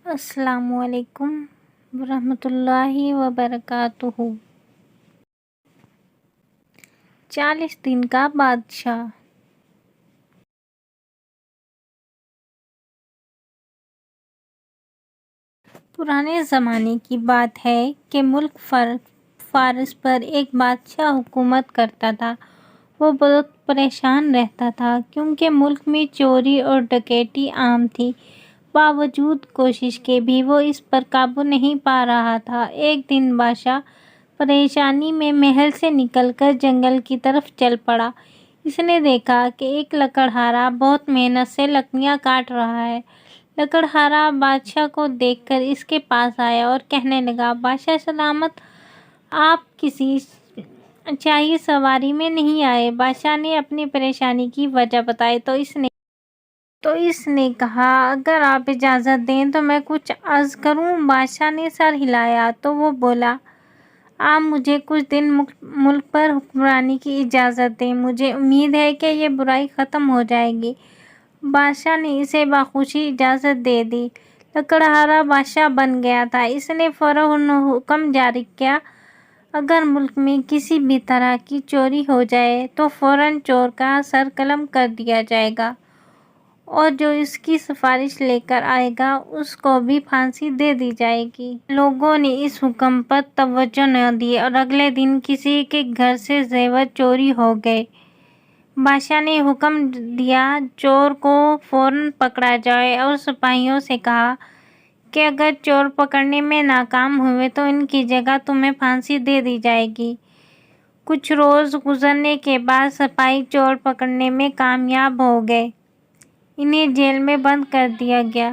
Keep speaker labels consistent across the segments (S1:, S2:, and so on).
S1: السلام علیکم ورحمۃ اللہ وبرکاتہ۔ 40 دن کا بادشاہ۔ پرانے زمانے کی بات ہے کہ ملک فارس پر ایک بادشاہ حکومت کرتا تھا۔ وہ بہت پریشان رہتا تھا کیونکہ ملک میں چوری اور ڈکیتی عام تھی۔ باوجود کوشش کے بھی وہ اس پر قابو نہیں پا رہا تھا۔ ایک دن بادشاہ پریشانی میں محل سے نکل کر جنگل کی طرف چل پڑا۔ اس نے دیکھا کہ ایک لکڑہارا بہت محنت سے لکڑیاں کاٹ رہا ہے۔ لکڑہارا بادشاہ کو دیکھ کر اس کے پاس آیا اور کہنے لگا، بادشاہ سلامت، آپ کسی شاہی سواری میں نہیں آئے؟ بادشاہ نے اپنی پریشانی کی وجہ بتائی تو اس نے کہا، اگر آپ اجازت دیں تو میں کچھ عرض کروں۔ بادشاہ نے سر ہلایا تو وہ بولا، آپ مجھے کچھ دن ملک پر حکمرانی کی اجازت دیں، مجھے امید ہے کہ یہ برائی ختم ہو جائے گی۔ بادشاہ نے اسے بخوشی اجازت دے دی۔ لکڑہارا بادشاہ بن گیا تھا۔ اس نے فوراً حکم جاری کیا، اگر ملک میں کسی بھی طرح کی چوری ہو جائے تو فوراً چور کا سر قلم کر دیا جائے گا اور جو اس کی سفارش لے کر آئے گا اس کو بھی پھانسی دے دی جائے گی۔ لوگوں نے اس حکم پر توجہ نہ دی اور اگلے دن کسی کے گھر سے زیور چوری ہو گئے۔ بادشاہ نے حکم دیا، چور کو فوراً پکڑا جائے اور سپاہیوں سے کہا کہ اگر چور پکڑنے میں ناکام ہوئے تو ان کی جگہ تمہیں پھانسی دے دی جائے گی۔ کچھ روز گزرنے کے بعد سپاہی چور پکڑنے میں کامیاب ہو گئے۔ انہیں جیل میں بند کر دیا گیا۔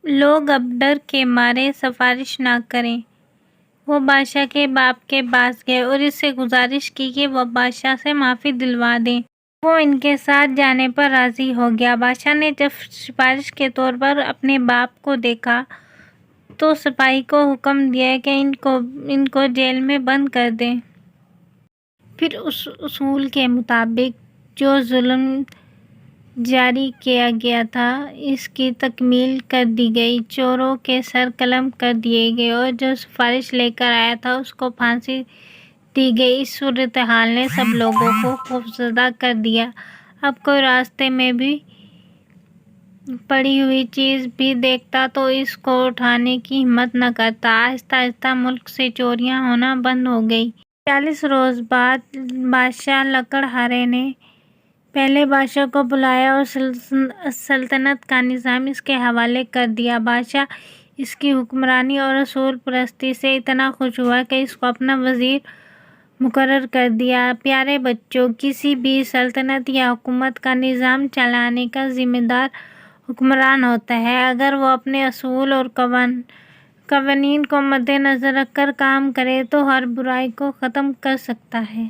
S1: لوگ اب ڈر کے مارے سفارش نہ کریں۔ وہ بادشاہ کے باپ کے پاس گئے اور اس سے گزارش کی کہ وہ بادشاہ سے معافی دلوا دیں۔ وہ ان کے ساتھ جانے پر راضی ہو گیا۔ بادشاہ نے جب سفارش کے طور پر اپنے باپ کو دیکھا تو سپاہی کو حکم دیا کہ ان کو جیل میں بند کر دیں۔ پھر اس اصول کے مطابق جو ظلم جاری کیا گیا تھا اس کی تکمیل کر دی گئی۔ چوروں کے سر قلم کر دیے گئے اور جو سفارش لے کر آیا تھا اس کو پھانسی دی گئی۔ اس صورتحال نے سب لوگوں کو خوفزدہ کر دیا۔ اب کوئی راستے میں بھی پڑی ہوئی چیز بھی دیکھتا تو اس کو اٹھانے کی ہمت نہ کرتا۔ آہستہ آہستہ ملک سے چوریاں ہونا بند ہو گئیں۔ 40 روز بعد بادشاہ لکڑہارے نے پہلے بادشاہ کو بلایا اور سلطنت کا نظام اس کے حوالے کر دیا۔ بادشاہ اس کی حکمرانی اور اصول پرستی سے اتنا خوش ہوا کہ اس کو اپنا وزیر مقرر کر دیا۔ پیارے بچوں، کسی بھی سلطنت یا حکومت کا نظام چلانے کا ذمہ دار حکمران ہوتا ہے۔ اگر وہ اپنے اصول اور قوانین کو مد نظر رکھ کر کام کرے تو ہر برائی کو ختم کر سکتا ہے۔